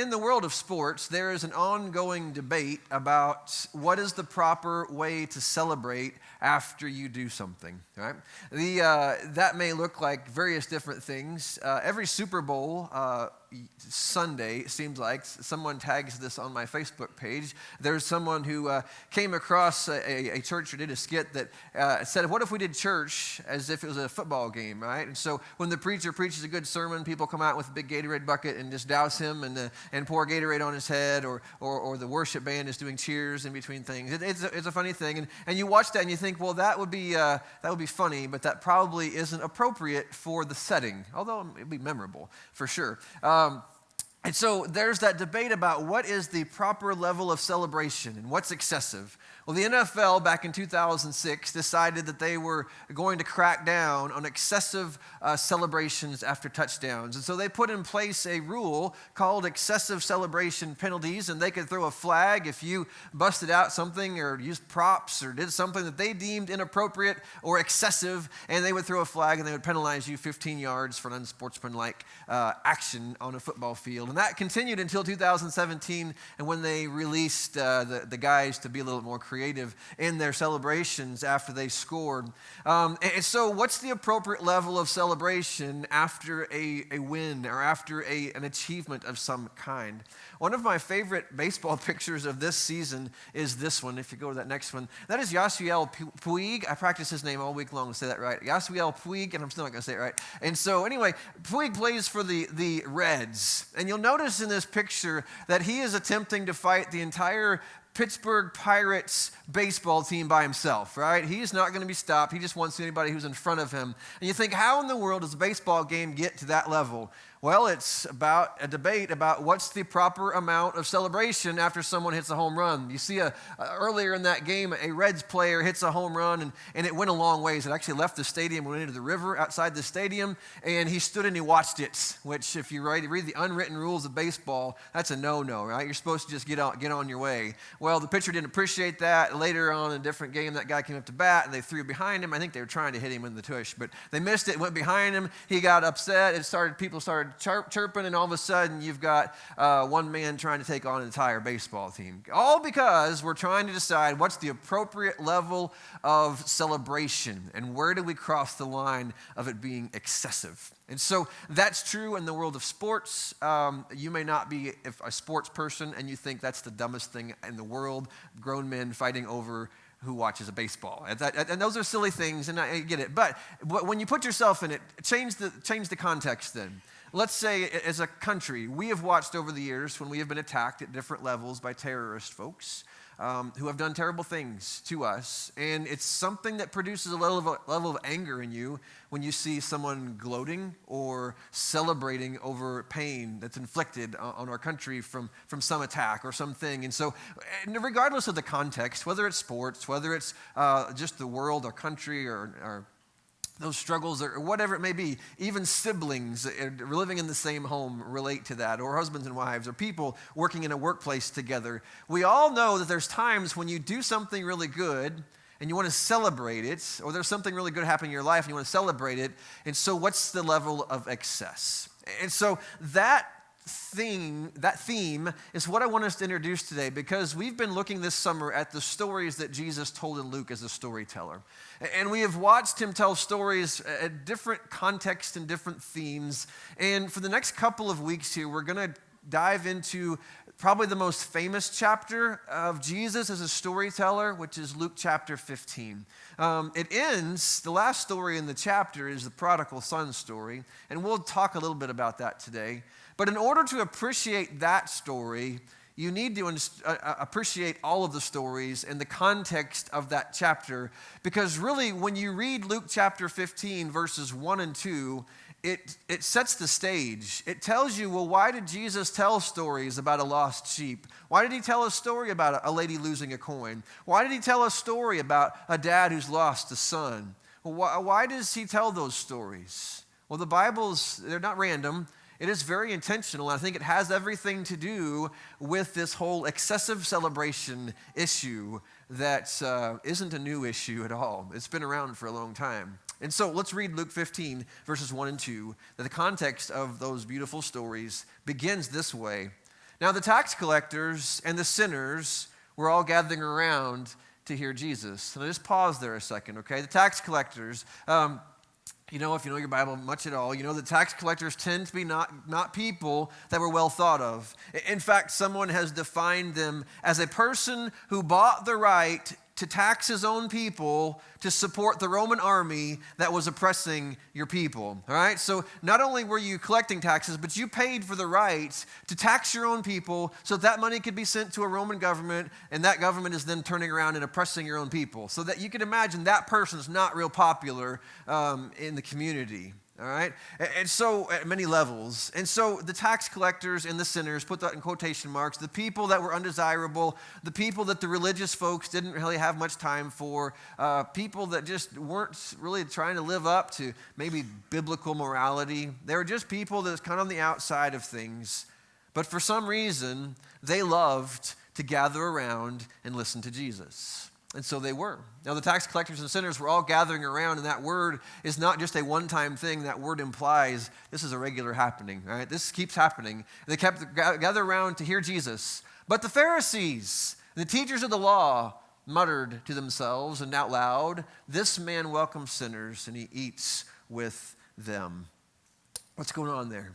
In the world of sports, there is an ongoing debate about what is the proper way to celebrate after you do something, right? That may look like various different things. Every Super Bowl Sunday, it seems like, someone tags this on my Facebook page. There's someone who came across a church or did a skit that said, what if we did church as if it was a football game, right? And so when the preacher preaches a good sermon, people come out with a big Gatorade bucket and just douse him and pour Gatorade on his head, or the worship band is doing cheers in between things. It's a funny thing, and you watch that and you think, well, that would be funny, but that probably isn't appropriate for the setting, although it'd be memorable for sure. And so there's that debate about what is the proper level of celebration and what's excessive. Well, the NFL back in 2006 decided that they were going to crack down on excessive celebrations after touchdowns. And so they put in place a rule called excessive celebration penalties, and they could throw a flag if you busted out something or used props or did something that they deemed inappropriate or excessive, and they would throw a flag and they would penalize you 15 yards for an unsportsmanlike action on a football field. And that continued until 2017, and when they released the guys to be a little more creative in their celebrations after they scored. And so what's the appropriate level of celebration after a win or after an achievement of some kind? One of my favorite baseball pictures of this season is this one. If you go to that next one, that is Yasiel Puig. I practiced his name all week long to say that right. Yasiel Puig, and I'm still not going to say it right. And so anyway, Puig plays for the Reds. And you'll notice in this picture that he is attempting to fight the entire Pittsburgh Pirates baseball team by himself, right? He's not going to be stopped. He just wants anybody who's in front of him. And you think, how in the world does a baseball game get to that level? Well, it's about a debate about what's the proper amount of celebration after someone hits a home run. You see earlier in that game, a Reds player hits a home run, and it went a long ways. It actually left the stadium, went into the river outside the stadium, and he stood and he watched it, which if you read the unwritten rules of baseball, that's a no-no, right? You're supposed to just get on your way. Well, the pitcher didn't appreciate that. Later on in a different game, that guy came up to bat, and they threw behind him. I think they were trying to hit him in the tush, but they missed it, went behind him. He got upset. People started chirping, and all of a sudden you've got one man trying to take on an entire baseball team. All because we're trying to decide what's the appropriate level of celebration and where do we cross the line of it being excessive. And so that's true in the world of sports. You may not be a sports person and you think that's the dumbest thing in the world, grown men fighting over who watches a baseball. And those are silly things, and I get it. But when you put yourself in it, change the context then. Let's say as a country, we have watched over the years when we have been attacked at different levels by terrorist folks who have done terrible things to us. And it's something that produces a level of anger in you when you see someone gloating or celebrating over pain that's inflicted on our country from some attack or something. And so regardless of the context, whether it's sports, whether it's just the world or country or those struggles or whatever it may be, even siblings living in the same home relate to that, or husbands and wives, or people working in a workplace together. We all know that there's times when you do something really good and you want to celebrate it, or there's something really good happening in your life and you want to celebrate it, and so what's the level of excess? And so that theme is what I want us to introduce today, because we've been looking this summer at the stories that Jesus told in Luke as a storyteller. And we have watched him tell stories at different contexts and different themes. And for the next couple of weeks here, we're going to dive into probably the most famous chapter of Jesus as a storyteller, which is Luke chapter 15. It ends, the last story in the chapter is the prodigal son story, and we'll talk a little bit about that today. But in order to appreciate that story, you need to appreciate all of the stories in the context of that chapter, because really when you read Luke chapter 15 verses 1 and 2, it sets the stage. It tells you, well, why did Jesus tell stories about a lost sheep? Why did he tell a story about a lady losing a coin? Why did he tell a story about a dad who's lost a son? Well, why does he tell those stories? Well, the Bible's, they're not random. It is very intentional. I think it has everything to do with this whole excessive celebration issue that isn't a new issue at all. It's been around for a long time. And so let's read Luke 15, verses 1 and 2. That the context of those beautiful stories begins this way. Now, the tax collectors and the sinners were all gathering around to hear Jesus. So just pause there a second, okay? The tax collectors, if you know your Bible much at all, you know the tax collectors tend to be not people that were well thought of. In fact, someone has defined them as a person who bought the right to tax his own people to support the Roman army that was oppressing your people. All right? So not only were you collecting taxes, but you paid for the right to tax your own people so that money could be sent to a Roman government, and that government is then turning around and oppressing your own people. So that you can imagine that person's not real popular in the community. All right? And so, at many levels. And so, the tax collectors and the sinners, put that in quotation marks, the people that were undesirable, the people that the religious folks didn't really have much time for, people that just weren't really trying to live up to maybe biblical morality. They were just people that was kind of on the outside of things. But for some reason, they loved to gather around and listen to Jesus. And so they were. Now, the tax collectors and sinners were all gathering around, and that word is not just a one-time thing. That word implies this is a regular happening, right? This keeps happening. They kept gather around to hear Jesus. But the Pharisees, the teachers of the law, muttered to themselves and out loud, "This man welcomes sinners, and he eats with them." What's going on there?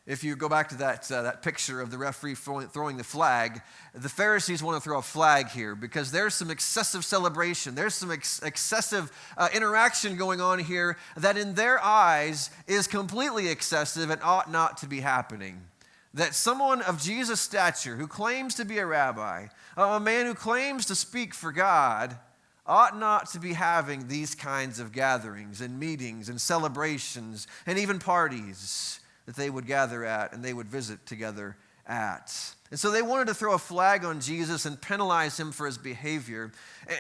If you go back to that picture of the referee throwing the flag, the Pharisees want to throw a flag here because there's some excessive celebration. There's some excessive interaction going on here that in their eyes is completely excessive and ought not to be happening. That someone of Jesus' stature who claims to be a rabbi, a man who claims to speak for God, ought not to be having these kinds of gatherings and meetings and celebrations and even parties that they would gather at and they would visit together at. And so they wanted to throw a flag on Jesus and penalize him for his behavior.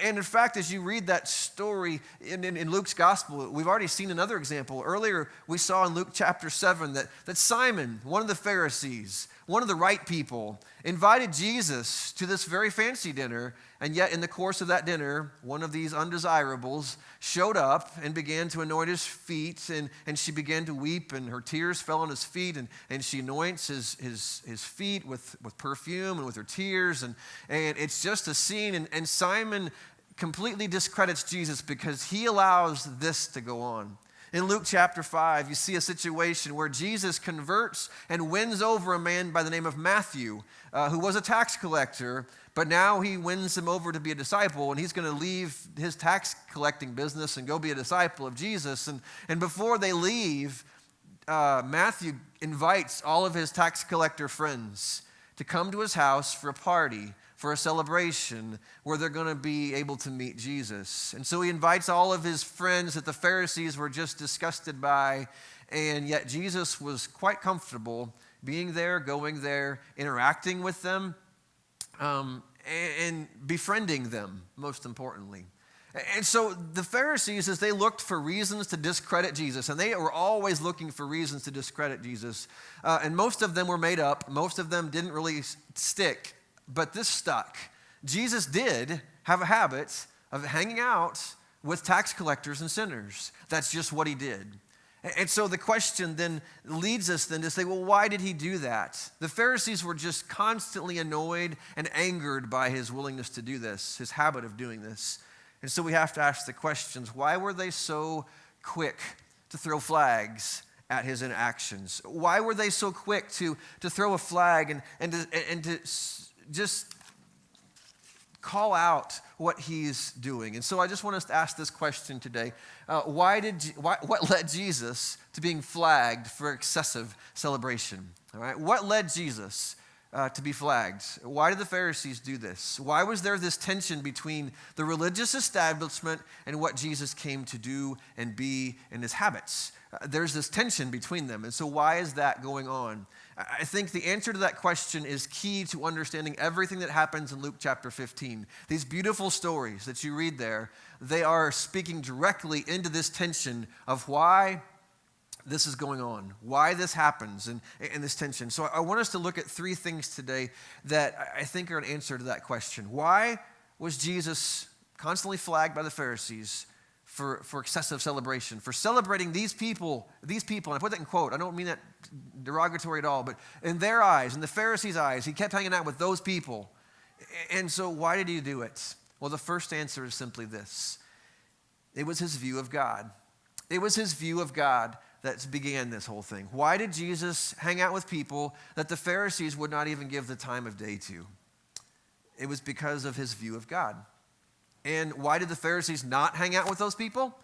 And in fact, as you read that story in Luke's gospel, we've already seen another example. Earlier, we saw in Luke chapter 7 that Simon, one of the Pharisees, one of the right people, invited Jesus to this very fancy dinner. And yet in the course of that dinner, one of these undesirables showed up and began to anoint his feet, and she began to weep, and her tears fell on his feet, and she anoints his feet with perfume and with her tears, and it's just a scene, and Simon completely discredits Jesus because he allows this to go on. In Luke chapter 5, you see a situation where Jesus converts and wins over a man by the name of Matthew, who was a tax collector, but now he wins him over to be a disciple, and he's going to leave his tax collecting business and go be a disciple of Jesus. And before they leave, Matthew invites all of his tax collector friends to come to his house for a party, for a celebration where they're going to be able to meet Jesus. And so he invites all of his friends that the Pharisees were just disgusted by, and yet Jesus was quite comfortable being there, going there, interacting with them, and befriending them, most importantly. And so the Pharisees, as they looked for reasons to discredit Jesus, and they were always looking for reasons to discredit Jesus, and most of them were made up, most of them didn't really stick, but this stuck. Jesus did have a habit of hanging out with tax collectors and sinners. That's just what he did. And so the question then leads us then to say, well, why did he do that? The Pharisees were just constantly annoyed and angered by his willingness to do this, his habit of doing this. And so we have to ask the questions, why were they so quick to throw flags at his inactions? Why were they so quick to throw a flag and to just call out what he's doing? And so I just want us to ask this question today. What led Jesus to being flagged for excessive celebration? All right, what led Jesus to be flagged? Why did the Pharisees do this? Why was there this tension between the religious establishment and what Jesus came to do and be in his habits? There's this tension between them. And so why is that going on? I think the answer to that question is key to understanding everything that happens in Luke chapter 15. These beautiful stories that you read there, they are speaking directly into this tension of why this is going on, why this happens, and this tension. So I want us to look at three things today that I think are an answer to that question. Why was Jesus constantly flagged by the Pharisees? for excessive celebration, for celebrating these people, and I put that in quote, I don't mean that derogatory at all, but in their eyes, in the Pharisees' eyes, he kept hanging out with those people. And so why did he do it? Well, the first answer is simply this. It was his view of God. It was his view of God that began this whole thing. Why did Jesus hang out with people that the Pharisees would not even give the time of day to? It was because of his view of God. And why did the Pharisees not hang out with those people?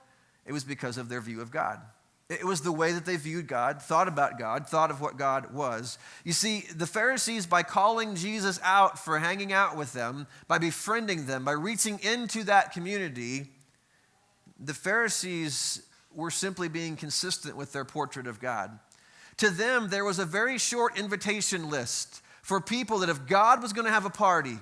It was because of their view of God. It was the way that they viewed God, thought about God, thought of what God was. You see, the Pharisees, by calling Jesus out for hanging out with them, by befriending them, by reaching into that community, the Pharisees were simply being consistent with their portrait of God. To them, there was a very short invitation list for people that if God was going to have a party,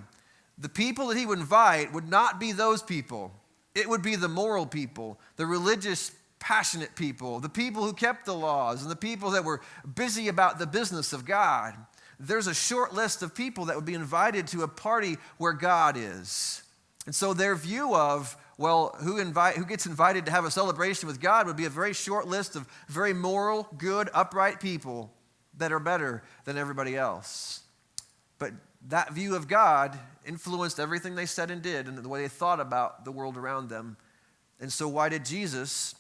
the people that he would invite would not be those people. It would be the moral people, the religious, passionate people, the people who kept the laws, and the people that were busy about the business of God. There's a short list of people that would be invited to a party where God is. And so their view of, well, who gets invited to have a celebration with God would be a very short list of very moral, good, upright people that are better than everybody else. But that view of God influenced everything they said and did and the way they thought about the world around them. And so why did Jesus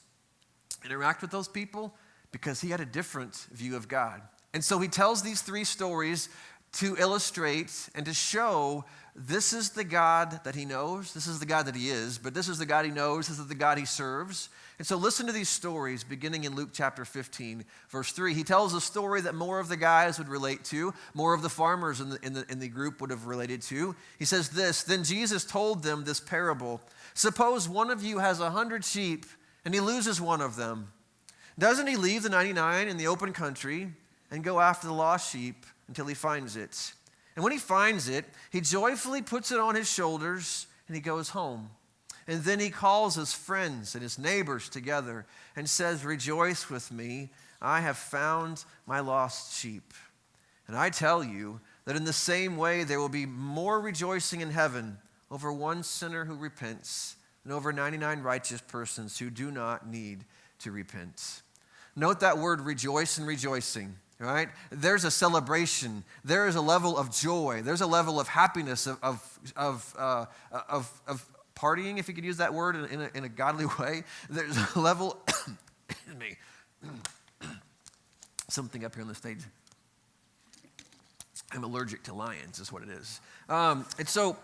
interact with those people? Because he had a different view of God. And so he tells these three stories to illustrate and to show this is the God that he knows, this is the God that he is, but this is the God he knows, this is the God he serves. And so listen to these stories beginning in Luke chapter 15, verse 3. He tells a story that more of the guys would relate to, more of the farmers in the group would have related to. He says this, then Jesus told them this parable. Suppose one of you has 100 sheep and he loses one of them. Doesn't he leave the 99 in the open country and go after the lost sheep until he finds it? And when he finds it, he joyfully puts it on his shoulders and he goes home. And then he calls his friends and his neighbors together and says, rejoice with me, I have found my lost sheep. And I tell you that in the same way there will be more rejoicing in heaven over one sinner who repents than over 99 righteous persons who do not need to repent. Note that word rejoice and rejoicing. Right? There's a celebration. There is a level of joy. There's a level of happiness, of partying, if you could use that word in a godly way. There's a level, something up here on the stage. I'm allergic to lions, is what it is. And so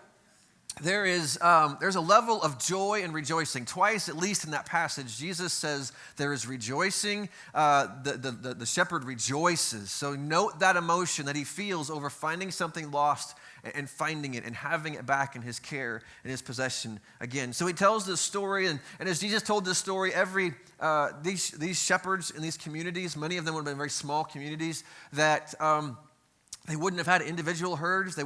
there's a level of joy and rejoicing. Twice, at least in that passage, Jesus says there is rejoicing. The shepherd rejoices. So note that emotion that he feels over finding something lost and finding it and having it back in his care and his possession again. So he tells this story, and as Jesus told this story, these shepherds in these communities, many of them would have been very small communities that they wouldn't have had individual herds. They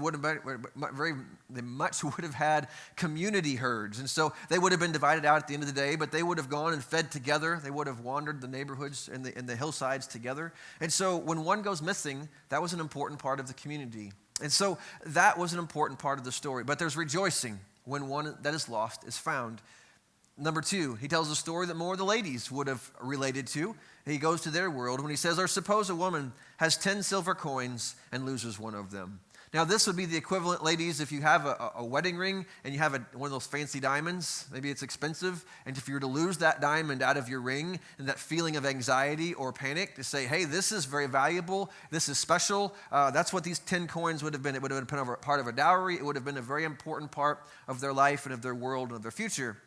much would have had community herds. And so they would have been divided out at the end of the day, but they would have gone and fed together. They would have wandered the neighborhoods and the hillsides together. And so when one goes missing, that was an important part of the community. And so that was an important part of the story. But there's rejoicing when one that is lost is found. Number two, he tells a story that more of the ladies would have related to. He goes to their world when he says, or suppose a woman has 10 silver coins and loses one of them. Now, this would be the equivalent, ladies, if you have a wedding ring and you have one of those fancy diamonds, maybe it's expensive, and if you were to lose that diamond out of your ring and that feeling of anxiety or panic to say, hey, this is very valuable, this is special, that's what these 10 coins would have been. It would have been part of a dowry. It would have been a very important part of their life and of their world and of their future.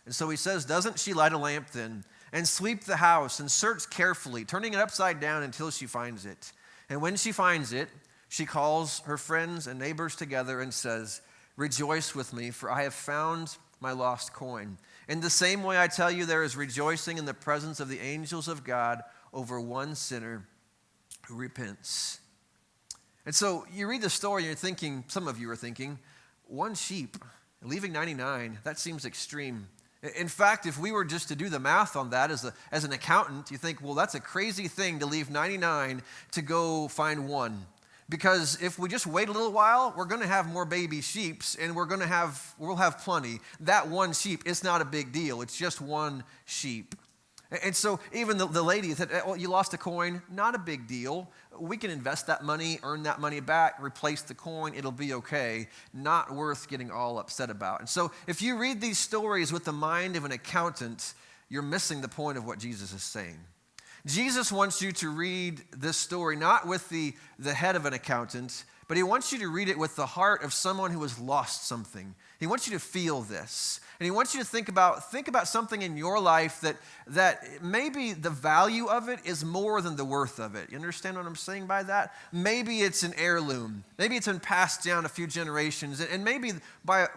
And so he says, doesn't she light a lamp then and sweep the house and search carefully, turning it upside down until she finds it? And when she finds it, she calls her friends and neighbors together and says, rejoice with me, for I have found my lost coin. In the same way, I tell you, there is rejoicing in the presence of the angels of God over one sinner who repents. And so you read the story and you're thinking, some of you are thinking, one sheep, leaving 99, that seems extreme. In fact, if we were just to do the math on that as an accountant, you think, well, that's a crazy thing to leave 99 to go find one. Because if we just wait a little while, we're going to have more baby sheeps, and we'll have plenty. That one sheep, it's not a big deal. It's just one sheep. And so even the lady said, well, you lost a coin, not a big deal. We can invest that money, earn that money back, replace the coin, it'll be okay. Not worth getting all upset about. And so if you read these stories with the mind of an accountant, you're missing the point of what Jesus is saying. Jesus wants you to read this story not with the head of an accountant, but he wants you to read it with the heart of someone who has lost something. He wants you to feel this. And he wants you to think about something in your life that maybe the value of it is more than the worth of it. You understand what I'm saying by that? Maybe it's an heirloom. Maybe it's been passed down a few generations. And maybe by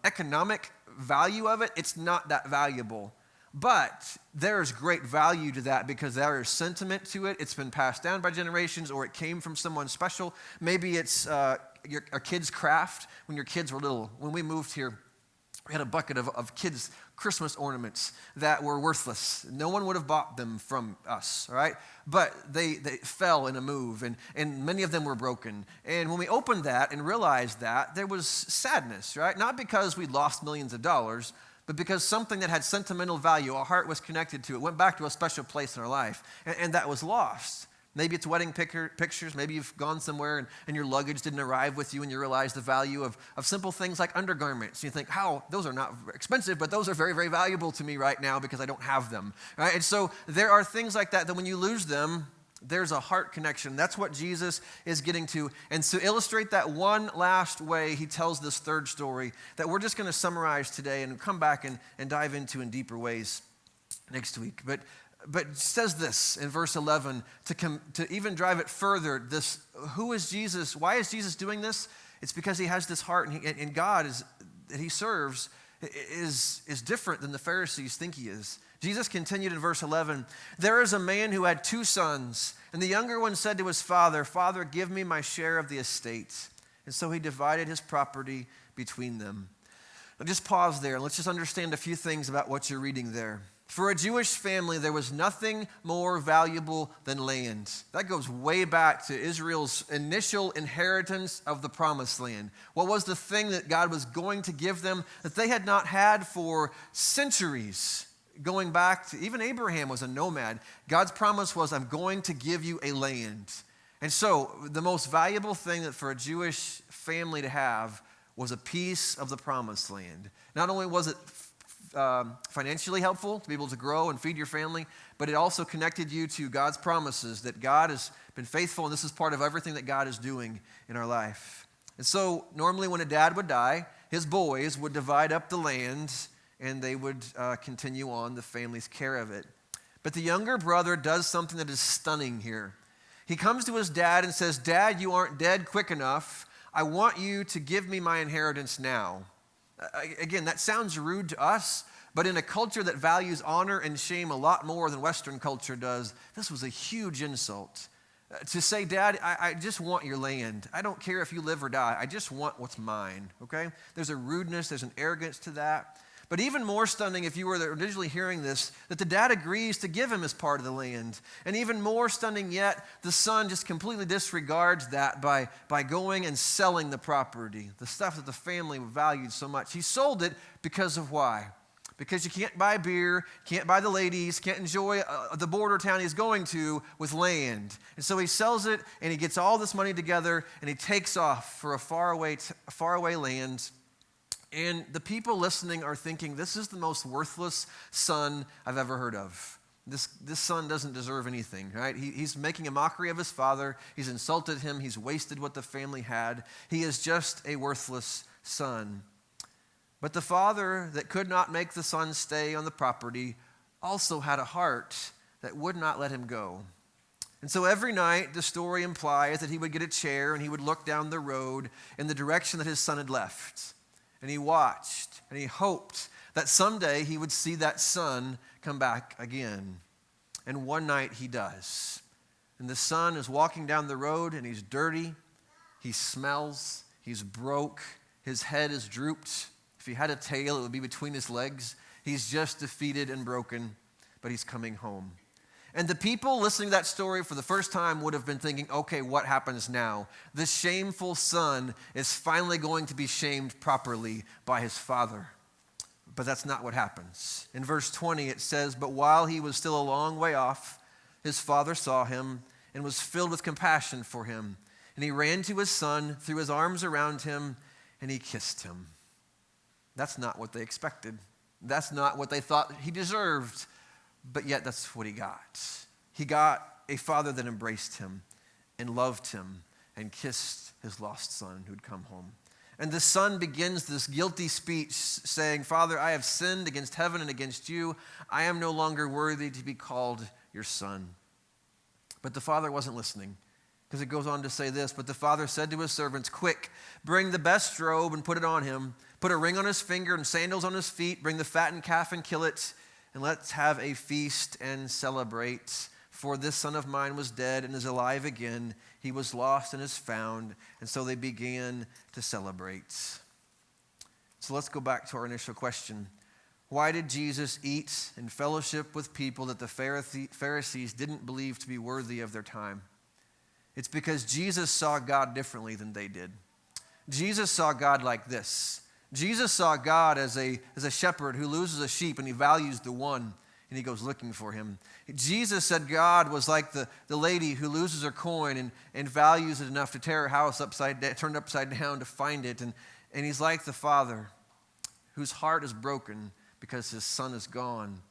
economic value of it, it's not that valuable. But there's great value to that because there is sentiment to it. It's been passed down by generations, or it came from someone special. Maybe it's a kid's craft when your kids were little. When we moved here, we had a bucket of kids' Christmas ornaments that were worthless. No one would have bought them from us, all right? But they fell in a move, and many of them were broken. And when we opened that and realized that, there was sadness, right? Not because we lost millions of dollars, but because something that had sentimental value, our heart was connected to it, went back to a special place in our life, and that was lost. Maybe it's wedding pictures. Maybe you've gone somewhere and your luggage didn't arrive with you, and you realize the value of simple things like undergarments. You think, those are not expensive, but those are very, very valuable to me right now because I don't have them. Right? And so there are things like that when you lose them, there's a heart connection. That's what Jesus is getting to. And to illustrate that one last way, he tells this third story that we're just going to summarize today and come back and dive into in deeper ways next week. But it says this in verse 11 to even drive it further. Who is Jesus? Why is Jesus doing this? It's because he has this heart, and God that he serves is different than the Pharisees think he is. Jesus continued in verse 11, there is a man who had 2 sons, and the younger one said to his father, Father, give me my share of the estate. And so he divided his property between them. Now just pause there, and let's just understand a few things about what you're reading there. For a Jewish family, there was nothing more valuable than land. That goes way back to Israel's initial inheritance of the promised land. What was the thing that God was going to give them that they had not had for centuries? Going back to, even Abraham was a nomad. God's promise was, I'm going to give you a land. And so the most valuable thing that for a Jewish family to have was a piece of the promised land. Not only was it financially helpful to be able to grow and feed your family, but it also connected you to God's promises that God has been faithful, and this is part of everything that God is doing in our life. And so normally when a dad would die, his boys would divide up the land, and they would continue on the family's care of it. But the younger brother does something that is stunning here. He comes to his dad and says, Dad, you aren't dead quick enough. I want you to give me my inheritance now. Again, that sounds rude to us, but in a culture that values honor and shame a lot more than Western culture does, this was a huge insult. To say, Dad, I just want your land. I don't care if you live or die. I just want what's mine, okay? There's a rudeness, there's an arrogance to that. But even more stunning, if you were originally hearing this, that the dad agrees to give him his part of the land. And even more stunning yet, the son just completely disregards that by going and selling the property, the stuff that the family valued so much. He sold it because of why? Because you can't buy beer, can't buy the ladies, can't enjoy the border town he's going to with land. And so he sells it, and he gets all this money together, and he takes off for a faraway land. And the people listening are thinking, this is the most worthless son I've ever heard of. This son doesn't deserve anything, right? He's making a mockery of his father. He's insulted him. He's wasted what the family had. He is just a worthless son. But the father that could not make the son stay on the property also had a heart that would not let him go. And so every night, the story implies that he would get a chair and he would look down the road in the direction that his son had left. And he watched and he hoped that someday he would see that son come back again. And one night he does. And the son is walking down the road and he's dirty, he smells, he's broke, his head is drooped. If he had a tail, it would be between his legs. He's just defeated and broken, but he's coming home. And the people listening to that story for the first time would have been thinking, okay, what happens now? This shameful son is finally going to be shamed properly by his father. But that's not what happens. In verse 20, it says, "But while he was still a long way off, his father saw him and was filled with compassion for him. And he ran to his son, threw his arms around him, and he kissed him." That's not what they expected. That's not what they thought he deserved. But yet that's what he got. He got a father that embraced him and loved him and kissed his lost son who'd come home. And the son begins this guilty speech saying, "Father, I have sinned against heaven and against you. I am no longer worthy to be called your son." But the father wasn't listening, because it goes on to say this, "But the father said to his servants, 'Quick, bring the best robe and put it on him. Put a ring on his finger and sandals on his feet. Bring the fattened calf and kill it. And let's have a feast and celebrate. For this son of mine was dead and is alive again. He was lost and is found.' And so they began to celebrate." So let's go back to our initial question. Why did Jesus eat and fellowship with people that the Pharisees didn't believe to be worthy of their time? It's because Jesus saw God differently than they did. Jesus saw God like this. Jesus saw God as a shepherd who loses a sheep and he values the one and he goes looking for him. Jesus said God was like the lady who loses her coin and values it enough to tear her house turn it upside down to find it. And he's like the father whose heart is broken because his son is gone.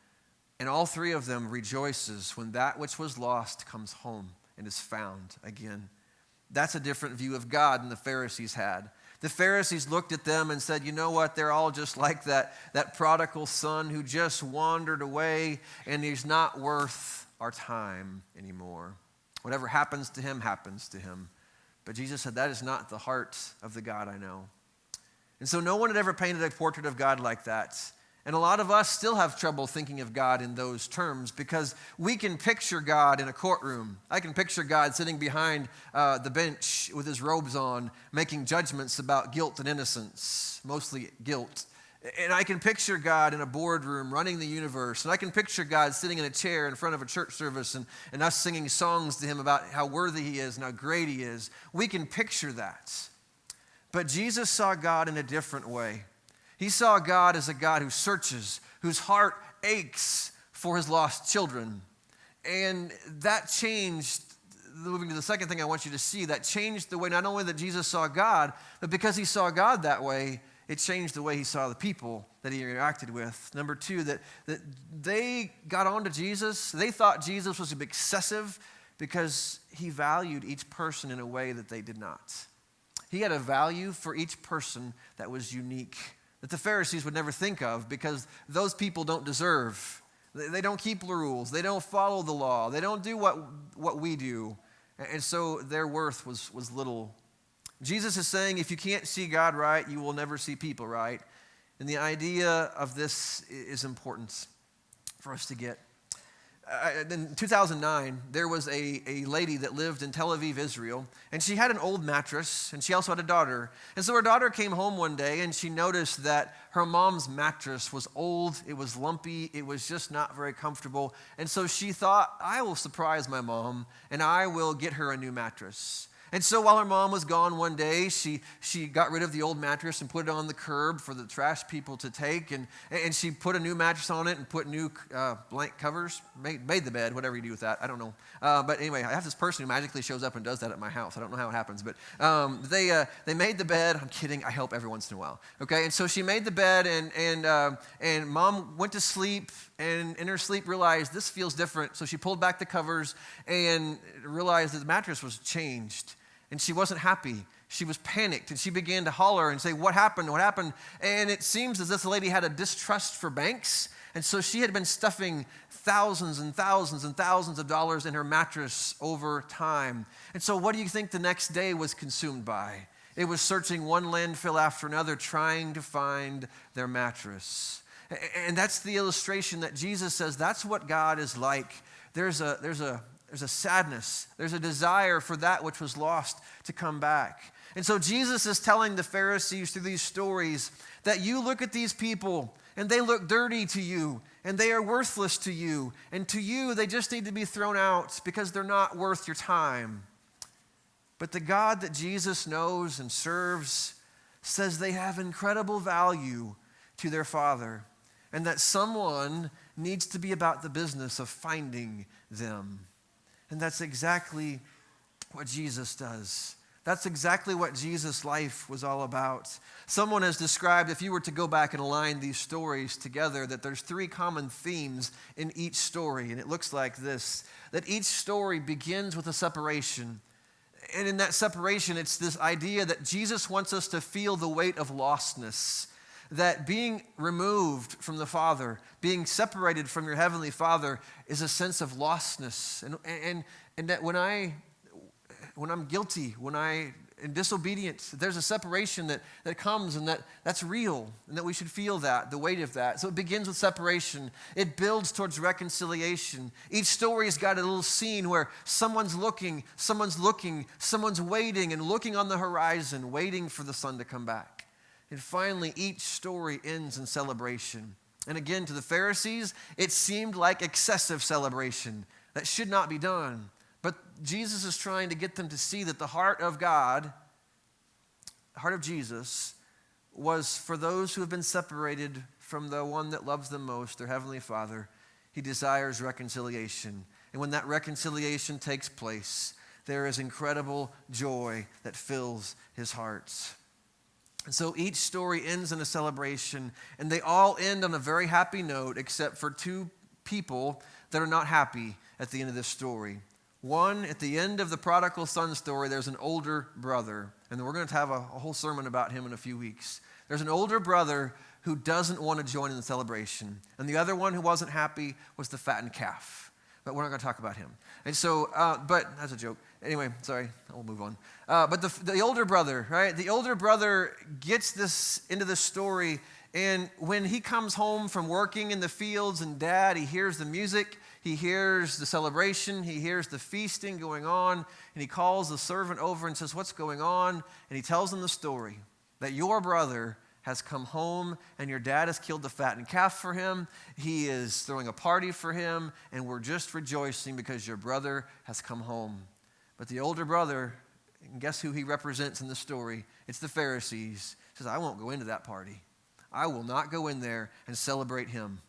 And all three of them rejoices when that which was lost comes home and is found again. That's a different view of God than the Pharisees had. The Pharisees looked at them and said, you know what, they're all just like that prodigal son who just wandered away and he's not worth our time anymore. Whatever happens to him, happens to him. But Jesus said, that is not the heart of the God I know. And so no one had ever painted a portrait of God like that. And a lot of us still have trouble thinking of God in those terms because we can picture God in a courtroom. I can picture God sitting behind the bench with his robes on, making judgments about guilt and innocence, mostly guilt. And I can picture God in a boardroom running the universe. And I can picture God sitting in a chair in front of a church service and us singing songs to him about how worthy he is and how great he is. We can picture that. But Jesus saw God in a different way. He saw God as a God who searches, whose heart aches for his lost children. And that changed, moving to the second thing I want you to see, that changed the way not only that Jesus saw God, but because he saw God that way, it changed the way he saw the people that he interacted with. Number two, that they got on to Jesus. They thought Jesus was excessive because he valued each person in a way that they did not. He had a value for each person that was unique, that the Pharisees would never think of because those people don't deserve. They don't keep the rules. They don't follow the law. They don't do what we do. And so their worth was little. Jesus is saying if you can't see God right, you will never see people right. And the idea of this is important for us to get. In 2009, there was a lady that lived in Tel Aviv, Israel, and she had an old mattress, and she also had a daughter. And so her daughter came home one day, and she noticed that her mom's mattress was old, it was lumpy, it was just not very comfortable. And so she thought, I will surprise my mom, and I will get her a new mattress. And so while her mom was gone one day, she got rid of the old mattress and put it on the curb for the trash people to take. And she put a new mattress on it and put new blank covers, made the bed, whatever you do with that. I don't know. But anyway, I have this person who magically shows up and does that at my house. I don't know how it happens. But they made the bed. I'm kidding. I help every once in a while. Okay, and so she made the bed and mom went to sleep and in her sleep realized this feels different. So she pulled back the covers and realized that the mattress was changed. And she wasn't happy. She was panicked, and she began to holler and say, what happened? What happened? And it seems as if the lady had a distrust for banks, and so she had been stuffing thousands and thousands and thousands of dollars in her mattress over time. And so what do you think the next day was consumed by? It was searching one landfill after another, trying to find their mattress. And that's the illustration that Jesus says that's what God is like. There's a sadness. There's a desire for that which was lost to come back. And so Jesus is telling the Pharisees through these stories that you look at these people and they look dirty to you, and they are worthless to you, and to you they just need to be thrown out because they're not worth your time. But the God that Jesus knows and serves says they have incredible value to their Father, and that someone needs to be about the business of finding them. And that's exactly what Jesus does. That's exactly what Jesus' life was all about. Someone has described, if you were to go back and align these stories together, that there's 3 common themes in each story, and it looks like this, that each story begins with a separation. And in that separation, it's this idea that Jesus wants us to feel the weight of lostness, that being removed from the Father, being separated from your Heavenly Father is a sense of lostness. And that when I'm guilty, when I am disobedient, there's a separation that comes, and that's real, and that we should feel that, the weight of that. So it begins with separation. It builds towards reconciliation. Each story's got a little scene where someone's looking, someone's waiting and looking on the horizon, waiting for the sun to come back. And finally, each story ends in celebration. And again, to the Pharisees, it seemed like excessive celebration that should not be done. But Jesus is trying to get them to see that the heart of God, the heart of Jesus, was for those who have been separated from the one that loves them most, their Heavenly Father. He desires reconciliation. And when that reconciliation takes place, there is incredible joy that fills his heart. And so each story ends in a celebration, and they all end on a very happy note, except for 2 people that are not happy at the end of this story. One, at the end of the prodigal son story, there's an older brother, and we're going to have a whole sermon about him in a few weeks. There's an older brother who doesn't want to join in the celebration, and the other one who wasn't happy was the fattened calf. But we're not going to talk about him. And so, but that's a joke. Anyway, sorry, I'll move on. But the older brother, right? The older brother gets this into the story, and when he comes home from working in the fields, and Dad, he hears the music, he hears the celebration, he hears the feasting going on, and he calls the servant over and says, "What's going on?" And he tells him the story that your brother has come home, and your dad has killed the fattened calf for him. He is throwing a party for him, and we're just rejoicing because your brother has come home. But the older brother, and guess who he represents in the story? It's the Pharisees. He says, "I won't go into that party. I will not go in there and celebrate him."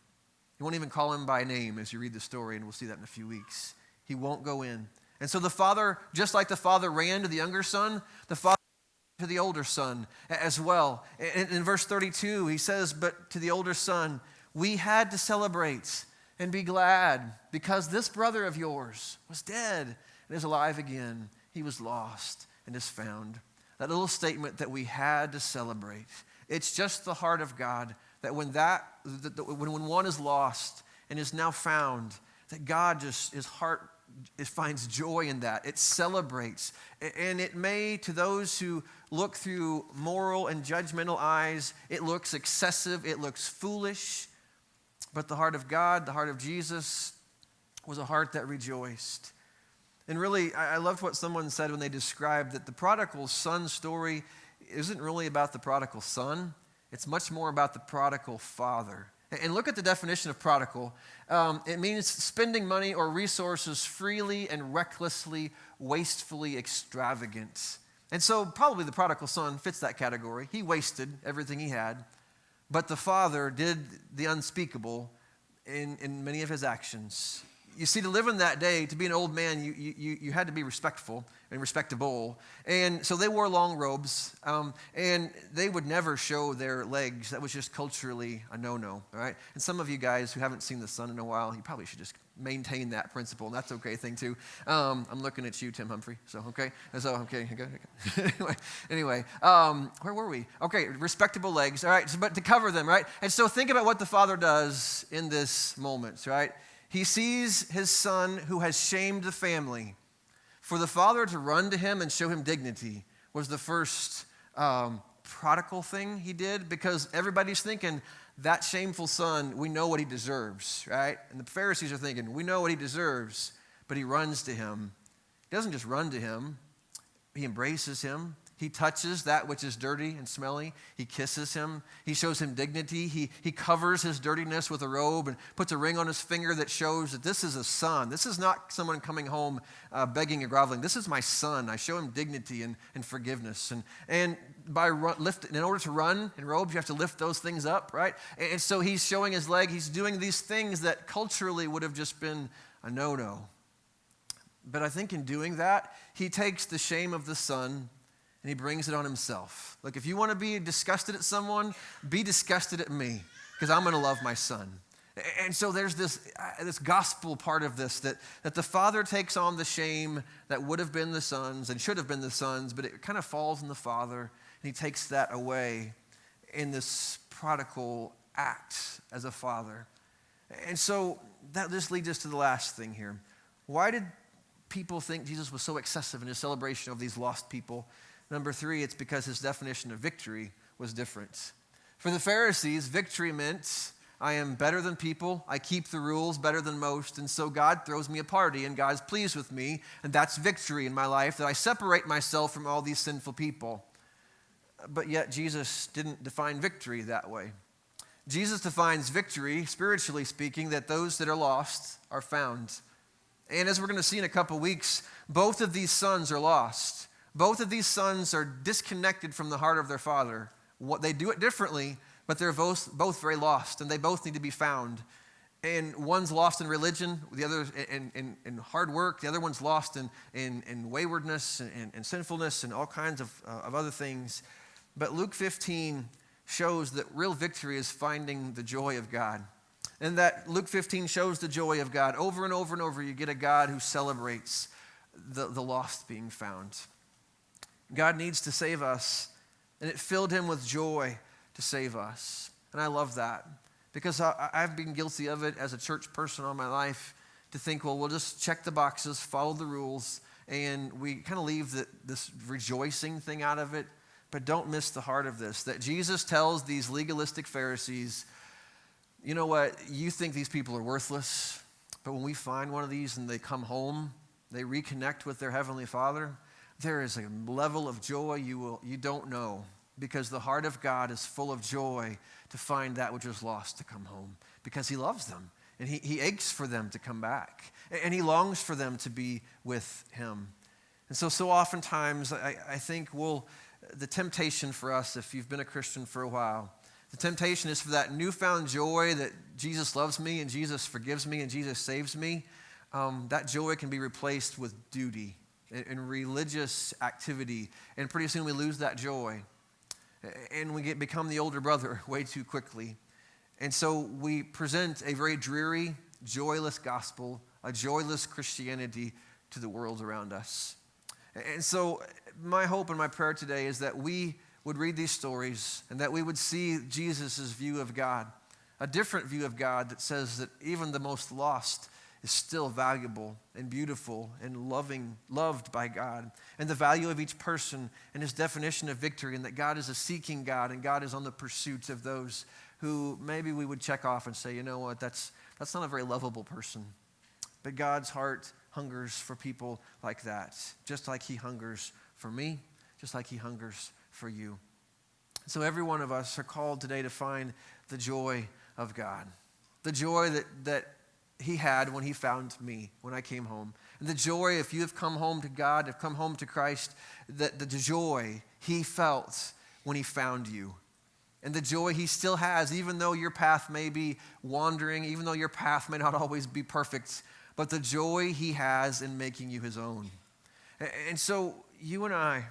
He won't even call him by name as you read the story, and we'll see that in a few weeks. He won't go in. And so the father, just like the father ran to the younger son, the father to the older son as well. In verse 32, he says, "But to the older son, we had to celebrate and be glad because this brother of yours was dead and is alive again. He was lost and is found." That little statement that we had to celebrate. It's just the heart of God that when one is lost and is now found, that God just, his heart, it finds joy in that. It celebrates. And it may, to those who look through moral and judgmental eyes, it looks excessive, it looks foolish. But the heart of God, the heart of Jesus, was a heart that rejoiced. And really, I loved what someone said when they described that the prodigal son story isn't really about the prodigal son. It's much more about the prodigal father. And look at the definition of prodigal. It means spending money or resources freely and recklessly, wastefully extravagant. And so probably the prodigal son fits that category. He wasted everything he had, but the father did the unspeakable in many of his actions. You see, to live in that day, to be an old man, you had to be respectful and respectable. And so they wore long robes, and they would never show their legs. That was just culturally a no-no, all right? And some of you guys who haven't seen the sun in a while, you probably should just maintain that principle, and that's okay thing too. I'm looking at you, Tim Humphrey, so okay. So, okay. Anyway, where were we? Okay, respectable legs, all right, but to cover them, right? And so think about what the father does in this moment, right? He sees his son who has shamed the family. For the father to run to him and show him dignity was the first prodigal thing he did, because everybody's thinking, that shameful son, we know what he deserves, right? And the Pharisees are thinking, we know what he deserves, but he runs to him. He doesn't just run to him. He embraces him. He touches that which is dirty and smelly. He kisses him. He shows him dignity. He covers his dirtiness with a robe and puts a ring on his finger that shows that this is a son. This is not someone coming home begging and groveling. This is my son. I show him dignity and forgiveness. And in order to run in robes, you have to lift those things up, right? And so he's showing his leg. He's doing these things that culturally would have just been a no-no. But I think in doing that, he takes the shame of the son and he brings it on himself. Look, if you want to be disgusted at someone, be disgusted at me, because I'm going to love my son. And so there's this gospel part of this, that the father takes on the shame that would have been the son's and should have been the son's, but it kind of falls on the father, and he takes that away in this prodigal act as a father. And so that just leads us to the last thing here. Why did people think Jesus was so excessive in his celebration of these lost people? Number 3, it's because his definition of victory was different. For the Pharisees, victory meant I am better than people, I keep the rules better than most, and so God throws me a party and God's pleased with me, and that's victory in my life, that I separate myself from all these sinful people. But yet Jesus didn't define victory that way. Jesus defines victory, spiritually speaking, that those that are lost are found. And as we're going to see in a couple weeks, both of these sons are lost. Both of these sons are disconnected from the heart of their father. They do it differently, but they're both very lost, and they both need to be found. And one's lost in religion, the other in hard work, the other one's lost in waywardness and sinfulness and all kinds of other things. But Luke 15 shows that real victory is finding the joy of God. And that Luke 15 shows the joy of God. Over and over and over, you get a God who celebrates the lost being found. God needs to save us, and it filled him with joy to save us. And I love that, because I've been guilty of it as a church person all my life, to think, well, we'll just check the boxes, follow the rules, and we kind of leave this rejoicing thing out of it. But don't miss the heart of this, that Jesus tells these legalistic Pharisees, you know what, you think these people are worthless, but when we find one of these and they come home, they reconnect with their Heavenly Father, there is a level of joy you don't know, because the heart of God is full of joy to find that which was lost to come home, because he loves them, and he aches for them to come back, and he longs for them to be with him. And so oftentimes I think the temptation for us, if you've been a Christian for a while, the temptation is for that newfound joy that Jesus loves me and Jesus forgives me and Jesus saves me. That joy can be replaced with duty and religious activity, and pretty soon we lose that joy, and we become the older brother way too quickly. And so we present a very dreary, joyless gospel, a joyless Christianity to the world around us. And so my hope and my prayer today is that we would read these stories and that we would see Jesus' view of God, a different view of God that says that even the most lost is still valuable and beautiful and loved by God, and the value of each person and his definition of victory, and that God is a seeking God and God is on the pursuit of those who maybe we would check off and say, you know what, that's not a very lovable person. But God's heart hungers for people like that, just like he hungers for me, just like he hungers for you. So every one of us are called today to find the joy of God, the joy that he had when he found me, when I came home. And the joy, if you have come home to God, have come home to Christ, that the joy he felt when he found you. And the joy he still has, even though your path may be wandering, even though your path may not always be perfect, but the joy he has in making you his own. And so you and I,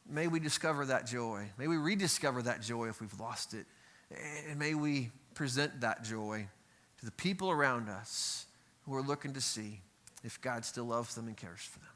may we discover that joy. May we rediscover that joy if we've lost it. And may we present that joy to the people around us who are looking to see if God still loves them and cares for them.